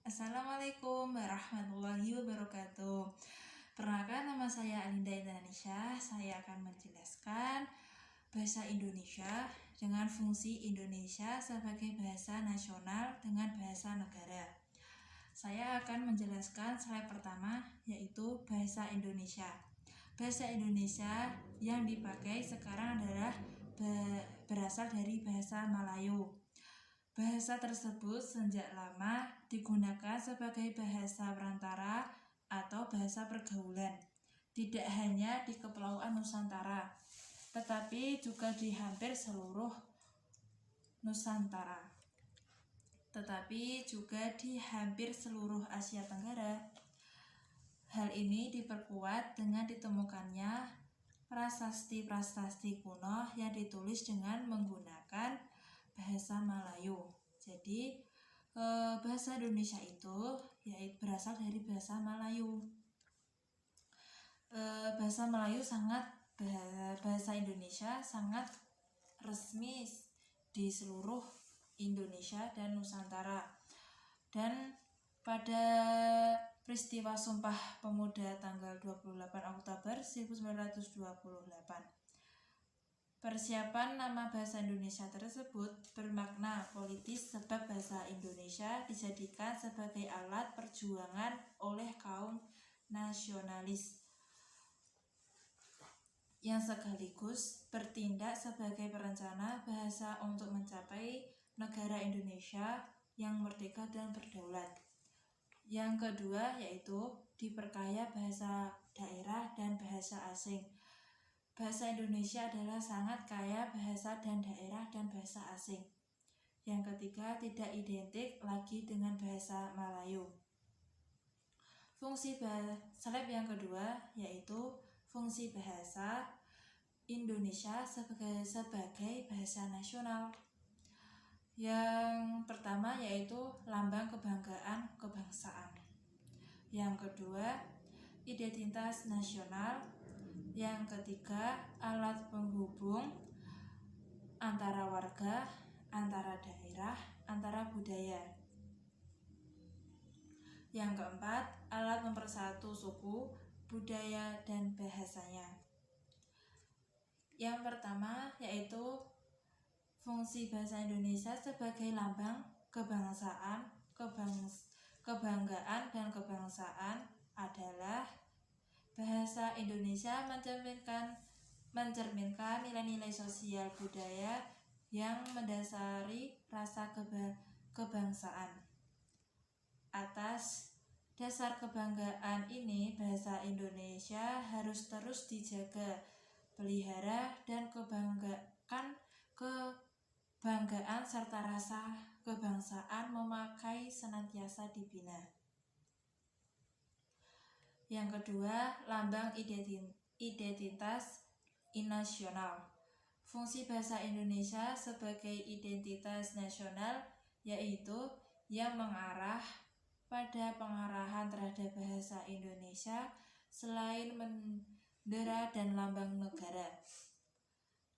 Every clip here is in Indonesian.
Assalamualaikum warahmatullahi wabarakatuh. Perkenalkan, nama saya Alinda Indonesia. Saya akan menjelaskan bahasa Indonesia dengan fungsi Indonesia sebagai bahasa nasional dengan bahasa negara. Saya akan menjelaskan slide pertama, yaitu bahasa Indonesia. Bahasa Indonesia yang dipakai sekarang adalah berasal dari bahasa Melayu. Bahasa tersebut sejak lama digunakan sebagai bahasa perantara atau bahasa pergaulan, tidak hanya di Kepulauan Nusantara, tetapi juga di hampir seluruh Nusantara, tetapi juga di hampir seluruh Asia Tenggara. Hal ini diperkuat dengan ditemukannya prasasti-prasasti kuno yang ditulis dengan menggunakan bahasa Melayu. Jadi bahasa Indonesia itu yaitu berasal dari bahasa Melayu. Bahasa Indonesia sangat resmi di seluruh Indonesia dan Nusantara. Dan pada peristiwa Sumpah Pemuda tanggal 28 Oktober 1928, persiapan nama bahasa Indonesia tersebut bermakna politis sebab bahasa Indonesia dijadikan sebagai alat perjuangan oleh kaum nasionalis yang sekaligus bertindak sebagai perencana bahasa untuk mencapai negara Indonesia yang merdeka dan berdaulat. Yang kedua yaitu diperkaya bahasa daerah dan bahasa asing. Bahasa Indonesia adalah sangat kaya bahasa dan daerah dan bahasa asing. Yang ketiga, tidak identik lagi dengan bahasa Melayu. Slide yang kedua yaitu fungsi bahasa Indonesia sebagai bahasa nasional. Yang pertama yaitu lambang kebanggaan kebangsaan. Yang kedua, identitas nasional. Yang ketiga, alat penghubung antara warga, antara daerah, antara budaya. Yang keempat, alat mempersatu suku, budaya, dan bahasanya. Yang pertama yaitu fungsi bahasa Indonesia sebagai lambang kebangsaan, kebanggaan, dan kebangsaan adalah bahasa Indonesia mencerminkan nilai-nilai sosial budaya yang mendasari rasa kebangsaan. Atas dasar kebanggaan ini, bahasa Indonesia harus terus dijaga, pelihara, dan kebanggaan serta rasa kebangsaan memakai senantiasa dibina. Yang kedua, lambang identitas nasional. Fungsi bahasa Indonesia sebagai identitas nasional yaitu yang mengarah pada pengarahan terhadap bahasa Indonesia selain bendera dan lambang negara.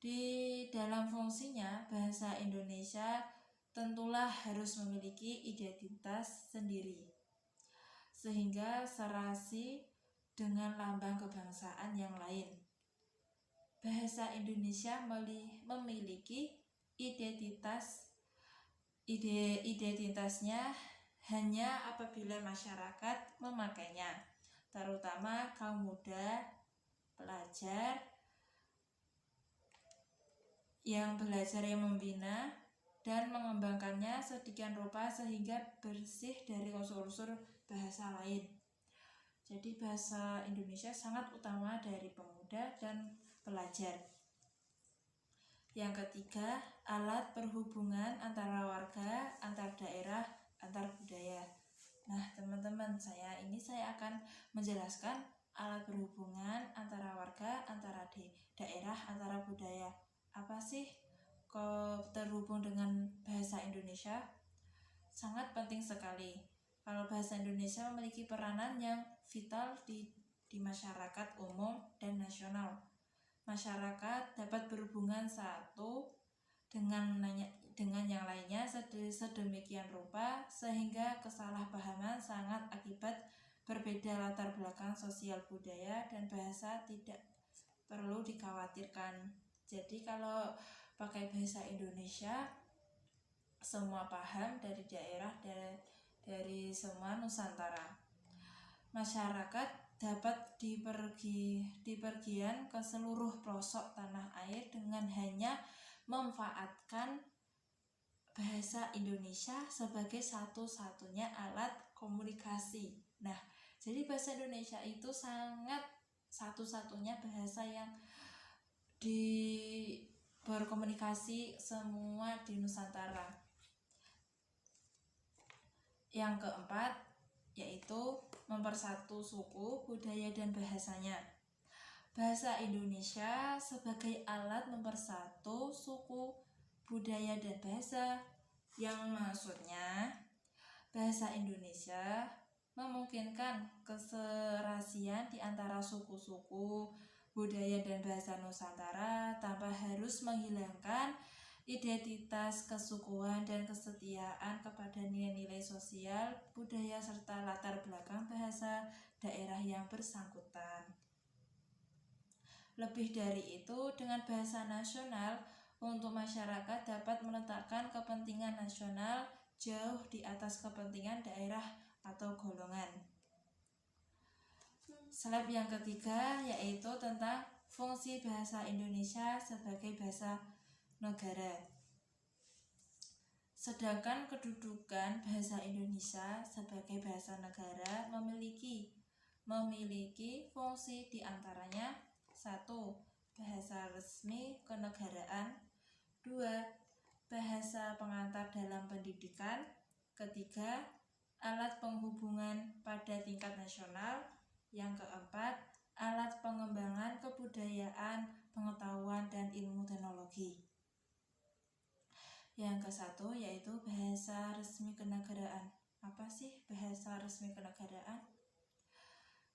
Di dalam fungsinya, bahasa Indonesia tentulah harus memiliki identitas sendiri, sehingga serasi dengan lambang kebangsaan yang lain. Bahasa Indonesia memiliki identitasnya hanya apabila masyarakat memakainya, terutama kaum muda, pelajar yang membina dan mengembangkannya sedemikian rupa sehingga bersih dari unsur-unsur bahasa lain. Jadi bahasa Indonesia sangat utama dari pemuda dan pelajar. Yang ketiga, alat perhubungan antara warga, antar daerah, antar budaya. Nah, teman-teman, saya akan menjelaskan alat perhubungan antara warga, antara daerah, antara budaya. Apa sih terhubung dengan bahasa Indonesia? Sangat penting sekali. Kalau bahasa Indonesia memiliki peranan yang vital di masyarakat umum dan nasional. Masyarakat dapat berhubungan satu dengan dengan yang lainnya sedemikian rupa sehingga kesalahpahaman sangat akibat berbeda latar belakang sosial budaya dan bahasa tidak perlu dikhawatirkan. Jadi kalau pakai bahasa Indonesia semua paham dari daerah dari semua Nusantara. Masyarakat dapat dipergian ke seluruh pelosok tanah air dengan hanya memanfaatkan bahasa Indonesia sebagai satu-satunya alat komunikasi. Nah, jadi bahasa Indonesia itu sangat satu-satunya bahasa yang berkomunikasi semua di Nusantara. Yang keempat yaitu mempersatu suku, budaya, dan bahasanya. Bahasa Indonesia sebagai alat mempersatu suku, budaya, dan bahasa, yang maksudnya bahasa Indonesia memungkinkan keserasian di antara suku-suku, budaya, dan bahasa Nusantara tanpa harus menghilangkan identitas kesukuan dan kesetiaan kepada nilai-nilai sosial, budaya, serta latar belakang bahasa daerah yang bersangkutan. Lebih dari itu, dengan bahasa nasional, untuk masyarakat dapat meletakkan kepentingan nasional jauh di atas kepentingan daerah atau golongan. Slide yang ketiga yaitu tentang fungsi bahasa Indonesia sebagai bahasa negara. Sedangkan kedudukan bahasa Indonesia sebagai bahasa negara memiliki fungsi diantaranya: 1. Bahasa resmi kenegaraan. 2. Bahasa pengantar dalam pendidikan. 3. Alat penghubungan pada tingkat nasional. Yang keempat, alat pengembangan kebudayaan, pengetahuan, dan ilmu teknologi. Yang ke-1 yaitu bahasa resmi kenegaraan. Apa sih bahasa resmi kenegaraan?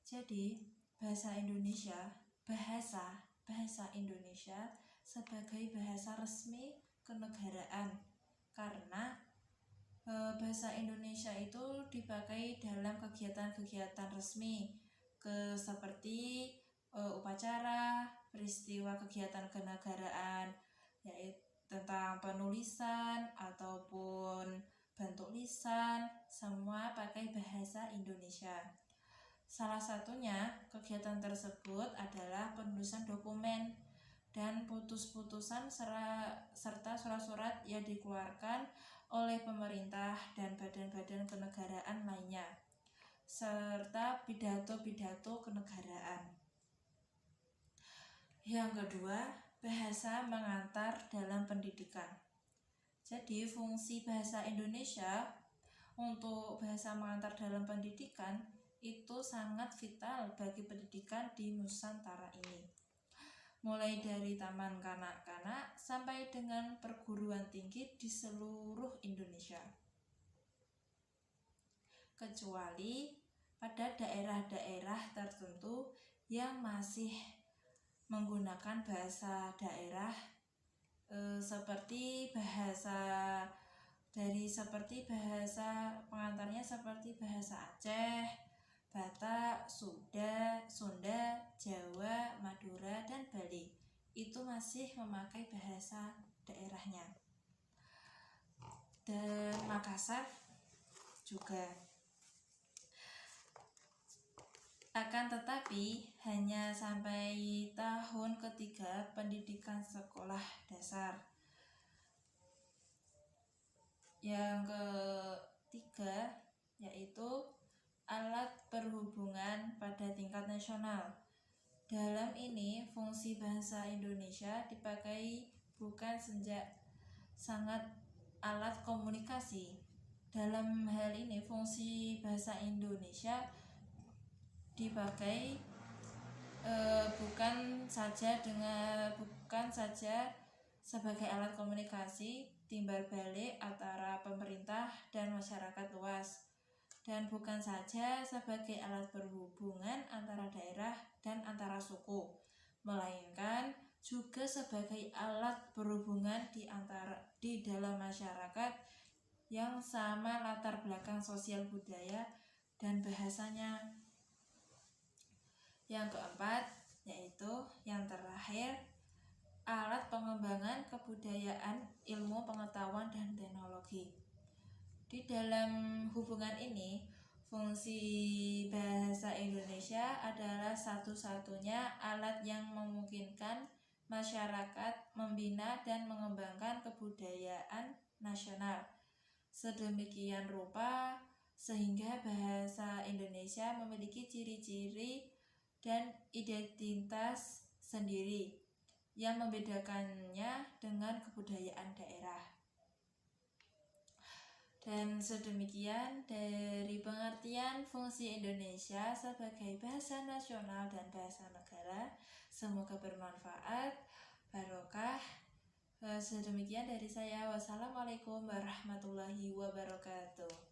Jadi, bahasa Indonesia sebagai bahasa resmi kenegaraan karena bahasa Indonesia itu dipakai dalam kegiatan-kegiatan resmi seperti upacara, peristiwa kegiatan kenegaraan, yaitu tentang penulisan ataupun bentuk lisan, semua pakai bahasa Indonesia. Salah satunya kegiatan tersebut adalah penulisan dokumen dan putus-putusan serta surat-surat yang dikeluarkan oleh pemerintah dan badan-badan kenegaraan lainnya, serta pidato-pidato kenegaraan. Yang kedua, bahasa mengantar dalam pendidikan. Jadi fungsi bahasa Indonesia untuk bahasa mengantar dalam pendidikan itu sangat vital bagi pendidikan di Nusantara ini. Mulai dari taman kanak-kanak sampai dengan perguruan tinggi di seluruh Indonesia. Kecuali pada daerah-daerah tertentu yang masih menggunakan bahasa daerah seperti bahasa pengantarnya seperti bahasa Aceh, Batak, Sunda, Jawa, Madura, dan Bali. Itu masih memakai bahasa daerahnya. Dan Makassar juga. Akan tetapi hanya sampai tahun ketiga pendidikan sekolah dasar. Yang ketiga yaitu alat perhubungan pada tingkat nasional. Dalam ini fungsi bahasa Indonesia dipakai bukan sangat alat komunikasi. Dalam hal ini fungsi bahasa Indonesia dipakai bukan saja sebagai alat komunikasi timbal balik antara pemerintah dan masyarakat luas, dan bukan saja sebagai alat berhubungan antara daerah dan antara suku, melainkan juga sebagai alat berhubungan di dalam masyarakat yang sama latar belakang sosial budaya dan bahasanya. Yang keempat, yaitu yang terakhir, alat pengembangan kebudayaan, ilmu pengetahuan dan teknologi. Di dalam hubungan ini, fungsi bahasa Indonesia adalah satu-satunya alat yang memungkinkan masyarakat membina dan mengembangkan kebudayaan nasional sedemikian rupa sehingga bahasa Indonesia memiliki ciri-ciri dan identitas sendiri yang membedakannya dengan kebudayaan daerah. Dan sedemikian dari pengertian fungsi Indonesia sebagai bahasa nasional dan bahasa negara. Semoga bermanfaat, barokah. Sedemikian dari saya. Wassalamualaikum warahmatullahi wabarakatuh.